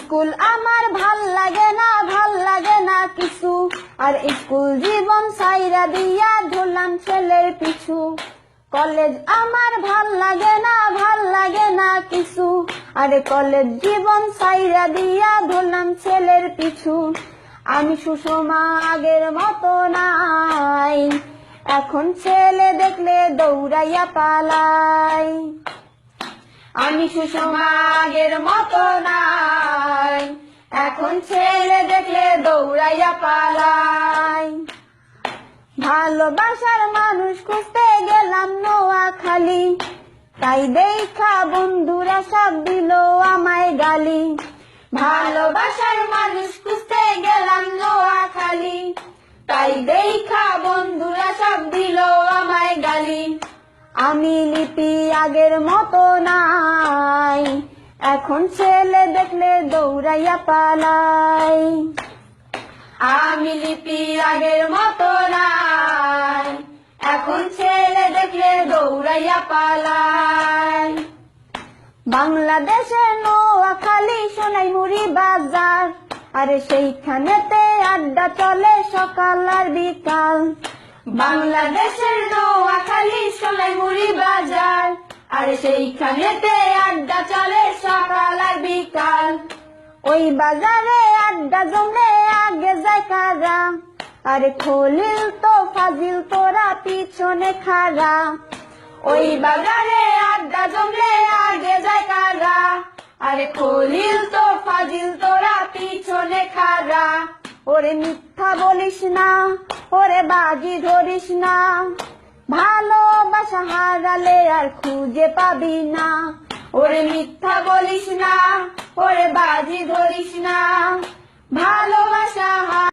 School আমার ভাল লাগে না কিছু, আর স্কুল জীবন সাইরা দিয়া ধরলাম ছেলের পিছু। কলেজ আমার ভাল লাগে না কিছু, আর কলেজ জীবন সাইরা দিয়া ধরলাম ছেলের পিছু। আমি সুষমা আগের মতো নাই, এখন ছেলে দেখলে দৌড়াইয়া পালাই। আমি সুষমা আগের মতো নাই, এখন ছেলে দেখলে দৌড়াইয়া পালাই। ভালোবাসার মানুষ খুঁজতে গেলাম নোয়াখালী, তাই দেখা বন্ধুরা সব দিল আমায় গালি। ভালোবাসার মানুষ খুঁজতে গেলাম নোয়াখালী, তাই দেখা বন্ধুরা সব দিল আমায় গালি। আমি লিপি আগের মতো নাই, এখন ছেলে দেখলে দৌড়াইয়া পালাই। আমি লিপি আগের মতো নাই, এখন ছেলে দেখলে দৌড়াইয়া পালাই। বাংলাদেশের নোয়াখালী সোনাইমুড়ি বাজার, আরে সেইখানেতে আড্ডা চলে সকাল আর বিকাল। বাংলাদেশের নোয়াখালী সোনাইমুড়ি বাজার, আরে সেইখানেতে আড্ডা চলে সকাল আর বিকাল। ওই বাজারে আড্ডা জমলে আগে যায় কারা, আরে খলিল তো ফাজিল তোরা পিছনে খাড়া। ওই বাজারে আড্ডা জমলে আগে যায় কারা, আরে খলিল তো ফাজিল তোরা পিছনে খাড়া। ওরে মিথ্যা বলিস না, ওরে বাজি ধরিস না, ভালোবাসা হারালে আর খুঁজে পাবি না। ওরে মিথ্যা বলিস না, ওরে বাজি